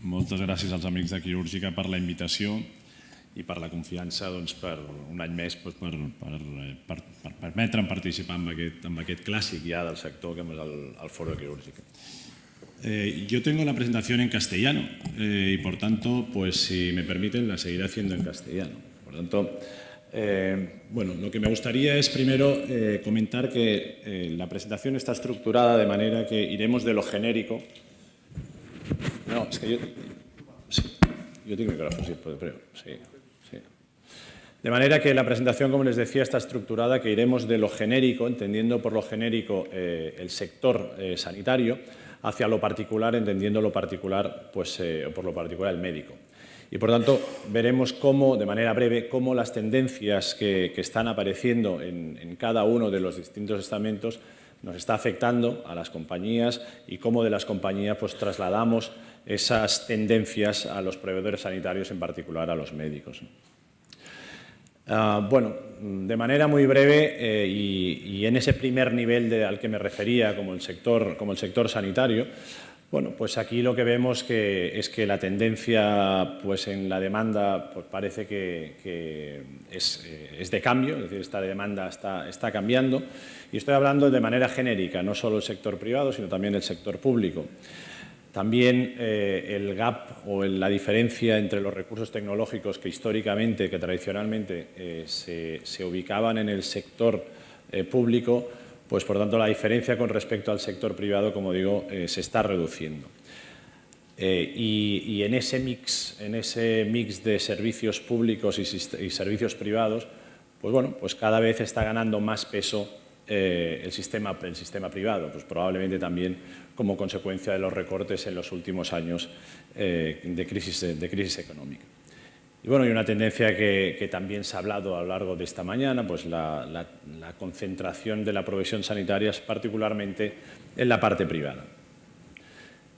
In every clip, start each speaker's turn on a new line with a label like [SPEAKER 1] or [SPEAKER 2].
[SPEAKER 1] Moltes gràcies als amics de Quirúrgica per la invitació i per la confiança per un any més per permetre'm participar en aquest clàssic ya del sector que és el Foro de Quirúrgica. Yo tengo la presentación en castellano y por tanto, pues si me permiten, la seguiré haciendo en castellano. Por tanto, bueno, lo que me gustaría es primero comentar que la presentación está estructurada de manera que iremos de lo genérico. No, es que yo tengo micrófono, sí, pero sí. De manera que la presentación, como les decía, está estructurada que iremos de lo genérico, entendiendo por lo genérico el sector sanitario, hacia lo particular, entendiendo lo particular, pues por lo particular el médico. Y por tanto, veremos cómo, de manera breve, cómo las tendencias que están apareciendo en cada uno de los distintos estamentos nos está afectando a las compañías y cómo de las compañías pues trasladamos esas tendencias a los proveedores sanitarios, en particular a los médicos. Bueno, de manera muy breve y en ese primer nivel al que me refería como el sector sanitario, bueno, pues aquí lo que vemos es que la tendencia pues en la demanda pues parece que es de cambio, es decir, esta demanda está cambiando y estoy hablando de manera genérica, no solo el sector privado, sino también el sector público. También el gap o la diferencia entre los recursos tecnológicos que históricamente, que tradicionalmente se ubicaban en el sector público, pues por tanto la diferencia con respecto al sector privado, como digo, se está reduciendo. Y en ese mix de servicios públicos y servicios privados, pues bueno, pues cada vez está ganando más peso el sistema privado, pues probablemente también como consecuencia de los recortes en los últimos años de crisis económica. Y bueno, hay una tendencia que también se ha hablado a lo largo de esta mañana, pues la concentración de la provisión sanitaria, particularmente en la parte privada.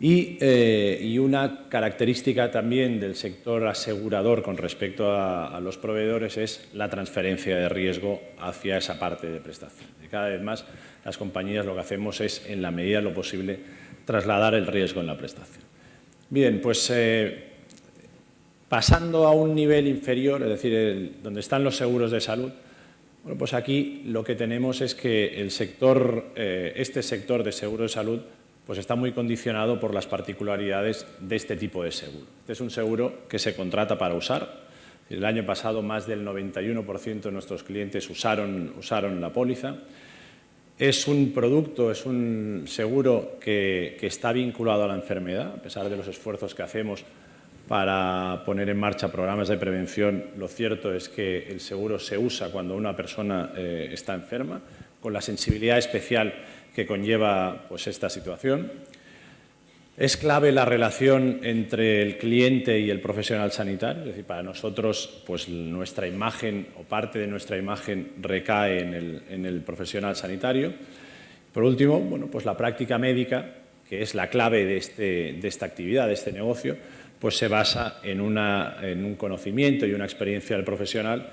[SPEAKER 1] Y una característica también del sector asegurador con respecto a los proveedores es la transferencia de riesgo hacia esa parte de prestación. Y cada vez más las compañías lo que hacemos es, en la medida de lo posible, trasladar el riesgo en la prestación. Bien, pues pasando a un nivel inferior, es decir, donde están los seguros de salud, bueno, pues aquí lo que tenemos es que este sector de seguros de salud pues está muy condicionado por las particularidades de este tipo de seguro. Este es un seguro que se contrata para usar. El año pasado más del 91% de nuestros clientes usaron la póliza. Es un producto, es un seguro que está vinculado a la enfermedad, a pesar de los esfuerzos que hacemos para poner en marcha programas de prevención. Lo cierto es que el seguro se usa cuando una persona está enferma, con la sensibilidad especial que conlleva pues, esta situación. Es clave la relación entre el cliente y el profesional sanitario, es decir, para nosotros pues, nuestra imagen o parte de nuestra imagen recae en el profesional sanitario. Por último, bueno, pues la práctica médica, que es la clave de esta actividad, de este negocio, pues se basa en un conocimiento y una experiencia del profesional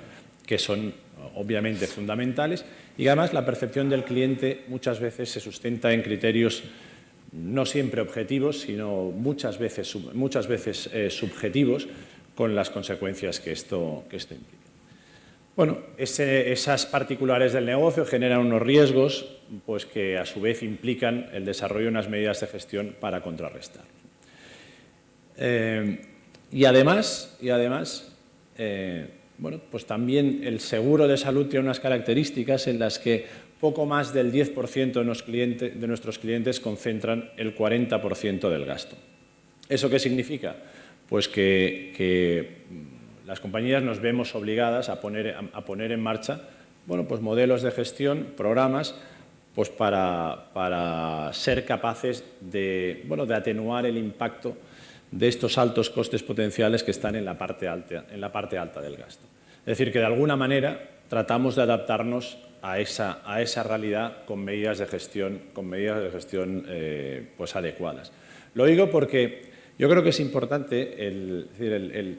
[SPEAKER 1] que son obviamente fundamentales y además la percepción del cliente muchas veces se sustenta en criterios no siempre objetivos, sino muchas veces subjetivos con las consecuencias que esto implica. Bueno, esas particulares del negocio generan unos riesgos pues, que a su vez implican el desarrollo de unas medidas de gestión para contrarrestar. Y además bueno, pues también el seguro de salud tiene unas características en las que poco más del 10% de nuestros clientes concentran el 40% del gasto. ¿Eso qué significa? Pues que las compañías nos vemos obligadas a poner en marcha bueno, pues modelos de gestión, programas, pues para ser capaces de atenuar el impacto de estos altos costes potenciales que están en la parte alta del gasto. Es decir, que de alguna manera tratamos de adaptarnos a esa realidad con medidas de gestión, pues adecuadas. Lo digo porque yo creo que es importante el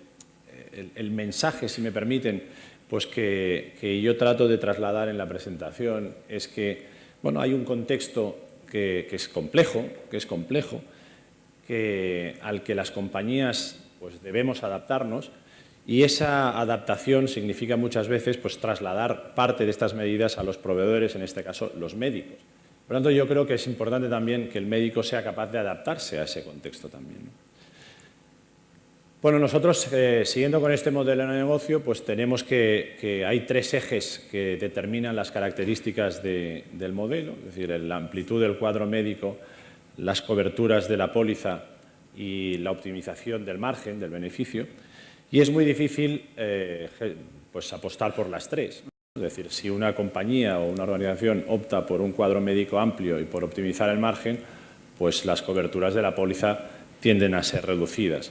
[SPEAKER 1] mensaje, si me permiten, pues que yo trato de trasladar en la presentación es que bueno, hay un contexto que es complejo, al que las compañías pues, debemos adaptarnos, y esa adaptación significa muchas veces pues, trasladar parte de estas medidas a los proveedores, en este caso los médicos. Por lo tanto, yo creo que es importante también que el médico sea capaz de adaptarse a ese contexto también, ¿no? Bueno, nosotros, siguiendo con este modelo de negocio, pues tenemos que hay 3 ejes que determinan las características del modelo, es decir, la amplitud del cuadro médico, las coberturas de la póliza y la optimización del margen, del beneficio, y es muy difícil pues apostar por las 3, ¿no? Es decir, si una compañía o una organización opta por un cuadro médico amplio y por optimizar el margen, pues las coberturas de la póliza tienden a ser reducidas.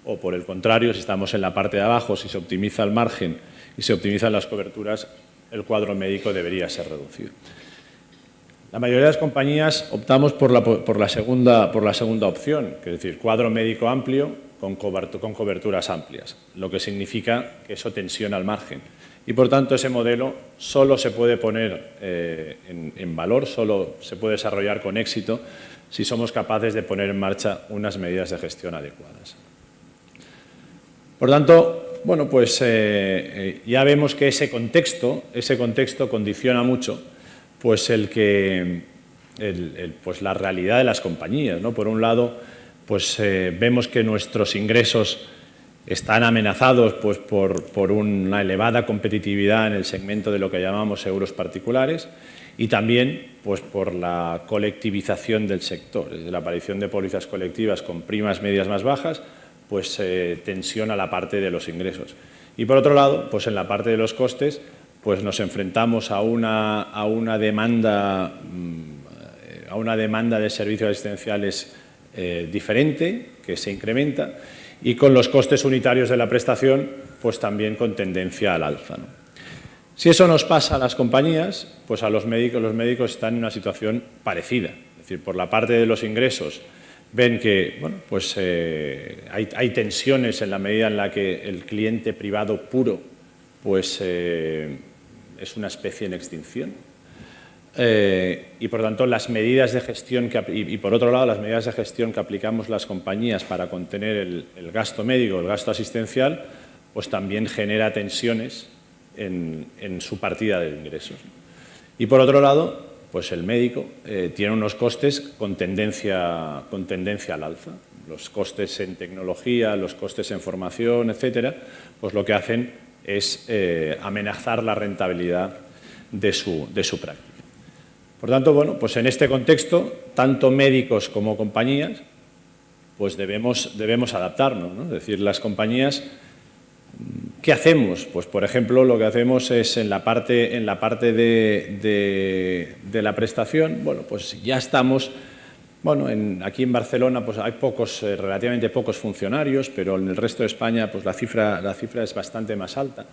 [SPEAKER 1] O por el contrario, si estamos en la parte de abajo, si se optimiza el margen y se optimizan las coberturas, el cuadro médico debería ser reducido. La mayoría de las compañías optamos por la segunda opción, que es decir, cuadro médico amplio con coberturas amplias, lo que significa que eso tensiona el margen. Y, por tanto, ese modelo solo se puede poner en valor, solo se puede desarrollar con éxito si somos capaces de poner en marcha unas medidas de gestión adecuadas. Por tanto, bueno, pues ya vemos que ese contexto condiciona mucho pues pues la realidad de las compañías, ¿no? Por un lado, pues vemos que nuestros ingresos están amenazados pues, por una elevada competitividad en el segmento de lo que llamamos seguros particulares y también pues, por la colectivización del sector, desde la aparición de pólizas colectivas con primas medias más bajas, pues tensiona la parte de los ingresos. Y por otro lado, pues en la parte de los costes, pues nos enfrentamos a una demanda de servicios asistenciales diferente, que se incrementa, y con los costes unitarios de la prestación, pues también con tendencia al alza, ¿no? Si eso nos pasa a las compañías, pues a los médicos están en una situación parecida. Es decir, por la parte de los ingresos, ven que bueno, pues, hay tensiones en la medida en la que el cliente privado puro pues, es una especie en extinción. Y, por tanto, las medidas de gestión y, por otro lado, las medidas de gestión que aplicamos las compañías para contener el gasto médico, el gasto asistencial, pues también genera tensiones en su partida de ingresos. Y, por otro lado, pues el médico tiene unos costes con tendencia al alza. Los costes en tecnología, los costes en formación, etcétera, pues lo que hacen es amenazar la rentabilidad de su práctica. Por tanto, bueno, pues en este contexto, tanto médicos como compañías, pues debemos adaptarnos, ¿no? Es decir, las compañías, ¿qué hacemos? Pues, por ejemplo, lo que hacemos es en la parte de la prestación, bueno, pues ya estamos, bueno, aquí en Barcelona pues hay relativamente pocos funcionarios, pero en el resto de España pues la cifra es bastante más alta.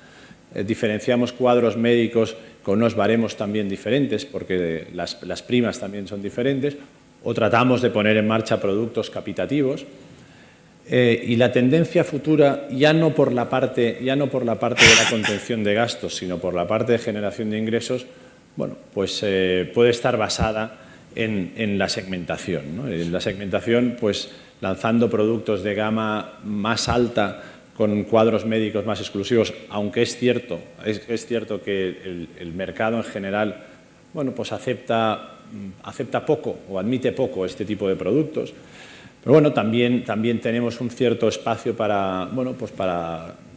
[SPEAKER 1] Diferenciamos cuadros médicos con unos baremos también diferentes, porque las primas también son diferentes, o tratamos de poner en marcha productos capitativos. Y la tendencia futura, ya no por la parte de la contención de gastos, sino por la parte de generación de ingresos, bueno, pues puede estar basada en la segmentación, ¿no? En la segmentación, pues lanzando productos de gama más alta con cuadros médicos más exclusivos, aunque es cierto que el mercado en general, bueno, pues acepta poco o admite poco este tipo de productos. Pero bueno, también tenemos un cierto espacio para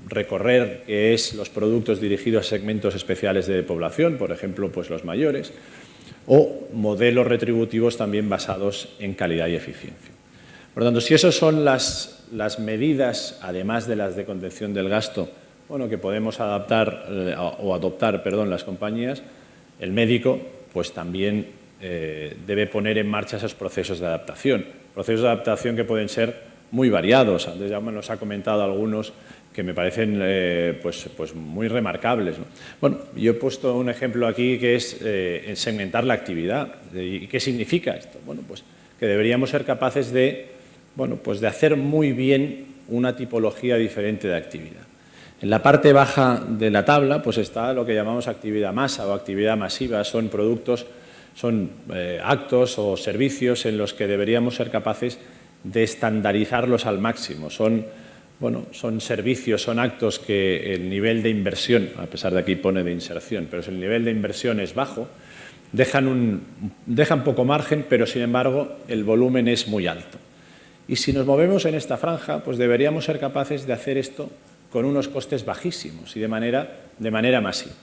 [SPEAKER 1] recorrer, que es los productos dirigidos a segmentos especiales de población, por ejemplo, pues los mayores, o modelos retributivos también basados en calidad y eficiencia. Por lo tanto, si esas son las medidas, además de las de contención del gasto, bueno, que podemos adoptar las compañías, el médico pues también debe poner en marcha esos procesos de adaptación que pueden ser muy variados. Antes ya nos ha comentado algunos que me parecen pues muy remarcables, ¿no? Bueno, yo he puesto un ejemplo aquí que es segmentar la actividad. ¿Y qué significa esto? Bueno, pues que deberíamos ser capaces de hacer muy bien una tipología diferente de actividad. En la parte baja de la tabla pues está lo que llamamos actividad masa o actividad masiva. Son productos, son actos o servicios en los que deberíamos ser capaces de estandarizarlos al máximo. Son servicios, son actos que el nivel de inversión, a pesar de aquí pone de inserción, pero si el nivel de inversión es bajo, dejan poco margen, pero sin embargo el volumen es muy alto. Y si nos movemos en esta franja, pues deberíamos ser capaces de hacer esto con unos costes bajísimos y de manera masiva.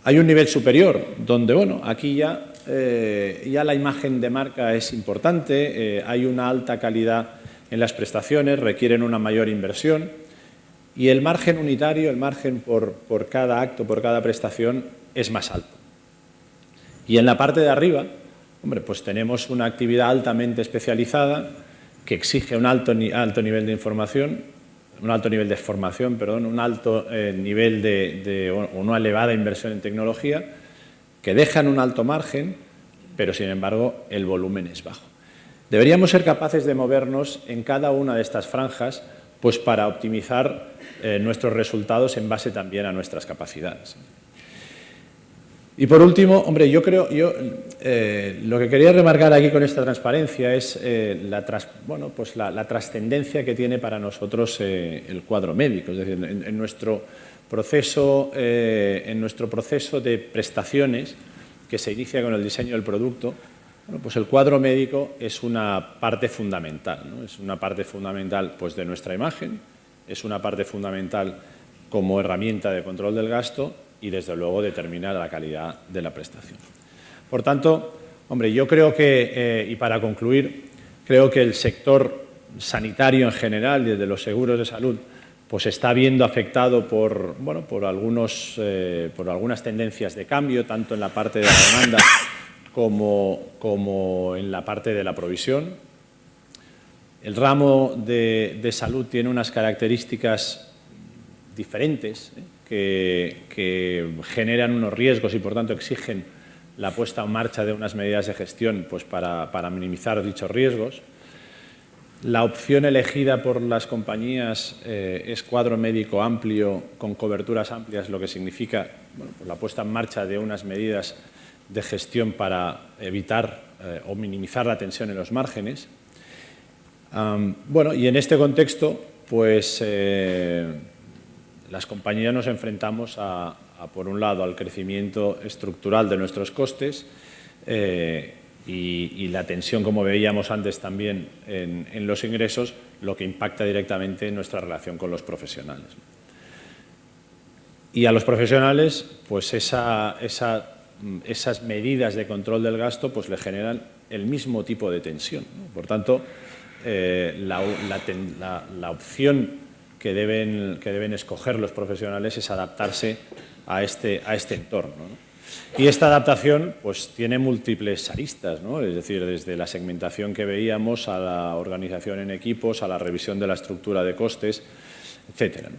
[SPEAKER 1] Hay un nivel superior donde, aquí ya la imagen de marca es importante, hay una alta calidad en las prestaciones, requieren una mayor inversión y el margen unitario, el margen por cada acto, por cada prestación, es más alto. Y en la parte de arriba, pues tenemos una actividad altamente especializada que exige un alto nivel de información, un alto nivel de formación, perdón, un alto nivel o una elevada inversión en tecnología, que dejan un alto margen, pero sin embargo el volumen es bajo. Deberíamos ser capaces de movernos en cada una de estas franjas pues para optimizar nuestros resultados en base también a nuestras capacidades. Y por último, lo que quería remarcar aquí con esta transparencia es la trascendencia que tiene para nosotros el cuadro médico. Es decir, en nuestro proceso de prestaciones que se inicia con el diseño del producto, pues el cuadro médico es una parte fundamental, ¿no? Es una parte fundamental pues, de nuestra imagen, es una parte fundamental como herramienta de control del gasto y, desde luego, determina la calidad de la prestación. Por tanto, yo creo que, y para concluir, creo que el sector sanitario en general y el de los seguros de salud pues está viendo afectado por algunas tendencias de cambio, tanto en la parte de la demanda como en la parte de la provisión. El ramo de salud tiene unas características diferentes que generan unos riesgos y, por tanto, exigen la puesta en marcha de unas medidas de gestión pues, para minimizar dichos riesgos. La opción elegida por las compañías es cuadro médico amplio con coberturas amplias, lo que significa pues la puesta en marcha de unas medidas de gestión para evitar o minimizar la tensión en los márgenes. Y en este contexto, pues las compañías nos enfrentamos por un lado, al crecimiento estructural de nuestros costes y la tensión, como veíamos antes también, en los ingresos, lo que impacta directamente en nuestra relación con los profesionales. Y a los profesionales, pues esas medidas de control del gasto pues le generan el mismo tipo de tensión, ¿no? Por tanto, la opción que deben escoger los profesionales es adaptarse a este entorno, ¿no? Y esta adaptación pues, tiene múltiples aristas, ¿no? Es decir, desde la segmentación que veíamos a la organización en equipos, a la revisión de la estructura de costes, etcétera, ¿no?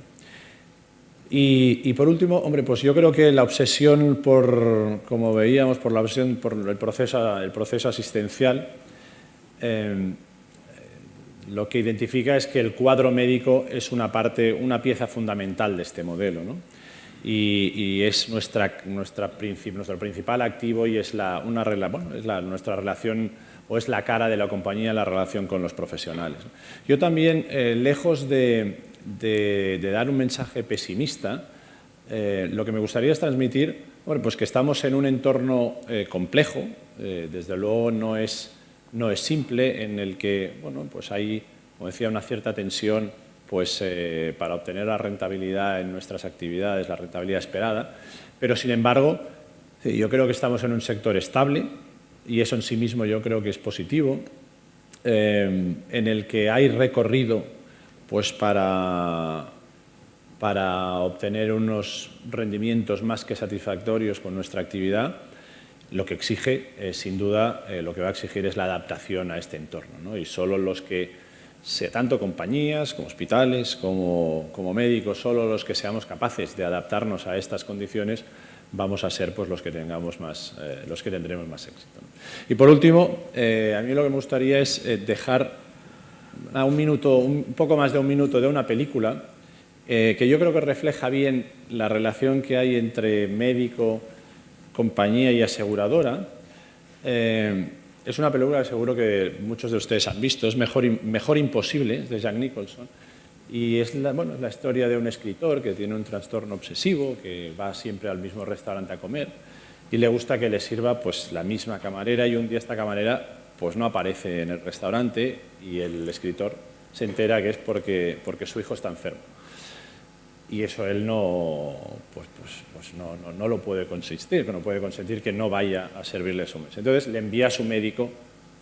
[SPEAKER 1] Y por último, pues yo creo que la obsesión como veíamos, por el proceso asistencial, lo que identifica es que el cuadro médico es una pieza fundamental de este modelo, ¿no? Y es nuestro principal activo y es nuestra relación o es la cara de la compañía en la relación con los profesionales. Yo también, lejos de dar un mensaje pesimista, lo que me gustaría es transmitir pues que estamos en un entorno complejo, desde luego no es simple, en el que pues hay, como decía, una cierta tensión pues, para obtener la rentabilidad en nuestras actividades, la rentabilidad esperada, pero sin embargo yo creo que estamos en un sector estable y eso en sí mismo yo creo que es positivo, en el que hay recorrido pues, para obtener unos rendimientos más que satisfactorios con nuestra actividad. Lo que exige, sin duda, lo que va a exigir es la adaptación a este entorno, ¿no? Y solo los que, tanto compañías como hospitales, como médicos, solo los que seamos capaces de adaptarnos a estas condiciones, vamos a ser pues, los que tendremos más éxito, ¿no? Y por último, a mí lo que me gustaría es dejar un poco más de un minuto de una película que yo creo que refleja bien la relación que hay entre médico, compañía y aseguradora, es una película que seguro que muchos de ustedes han visto, es Mejor Imposible, es de Jack Nicholson, y es la historia de un escritor que tiene un trastorno obsesivo, que va siempre al mismo restaurante a comer y le gusta que le sirva pues, la misma camarera, y un día esta camarera pues, no aparece en el restaurante y el escritor se entera que es porque su hijo está enfermo. Y eso él no lo puede consentir, que no vaya a servirle su mesa. Entonces le envía a su médico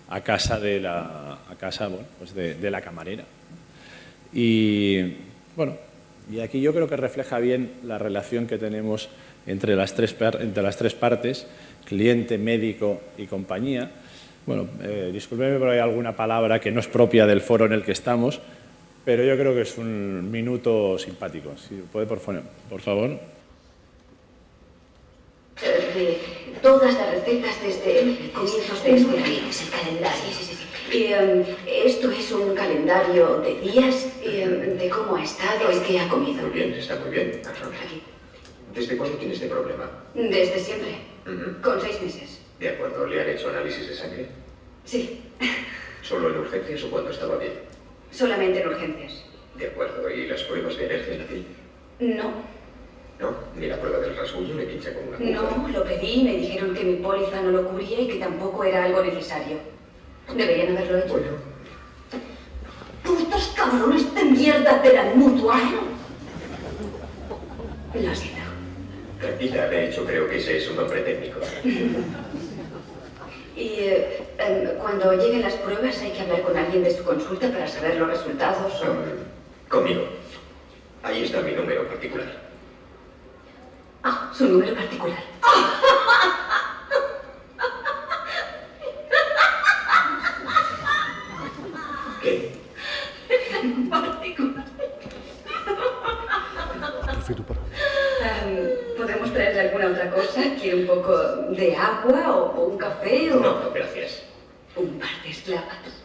[SPEAKER 1] a casa de la camarera. Y aquí yo creo que refleja bien la relación que tenemos entre las tres partes, cliente, médico y compañía. Discúlpeme por hay alguna palabra que no es propia del foro en el que estamos, pero yo creo que es un minuto simpático. Si puede, por favor.
[SPEAKER 2] De todas las recetas desde comienzos de este año. Es el calendario. Sí. Y esto es un calendario de días de cómo ha estado y qué ha comido.
[SPEAKER 3] Muy bien, está muy bien.
[SPEAKER 2] Aquí.
[SPEAKER 3] ¿Desde cuándo tiene este problema?
[SPEAKER 2] Desde siempre. Con 6 meses.
[SPEAKER 3] De acuerdo, ¿le han hecho análisis de sangre?
[SPEAKER 2] Sí.
[SPEAKER 3] ¿Solo en urgencias o cuando estaba bien?
[SPEAKER 2] Solamente en urgencias.
[SPEAKER 3] De acuerdo, ¿y las pruebas de alergia en la piel?
[SPEAKER 2] No.
[SPEAKER 3] ¿No? ¿Ni la prueba del rasguño le pincha con una aguja?
[SPEAKER 2] No, lo pedí y me dijeron que mi póliza no lo cubría y que tampoco era algo necesario. Deberían haberlo hecho.
[SPEAKER 3] Bueno.
[SPEAKER 2] ¡Putos cabrones de mierda de la mutua! Lo siento.
[SPEAKER 3] Tranquila, de hecho creo que ese es un nombre técnico.
[SPEAKER 2] Y cuando lleguen las pruebas hay que hablar con alguien de su consulta para saber los resultados.
[SPEAKER 3] Conmigo. Ahí está mi número particular.
[SPEAKER 2] Ah, su número particular.
[SPEAKER 3] ¿Qué?
[SPEAKER 2] Particular. ¿Podemos traerle alguna otra cosa? ¿Quiere un poco de agua o un café o...?
[SPEAKER 3] No, gracias.
[SPEAKER 2] Un par de esclavas.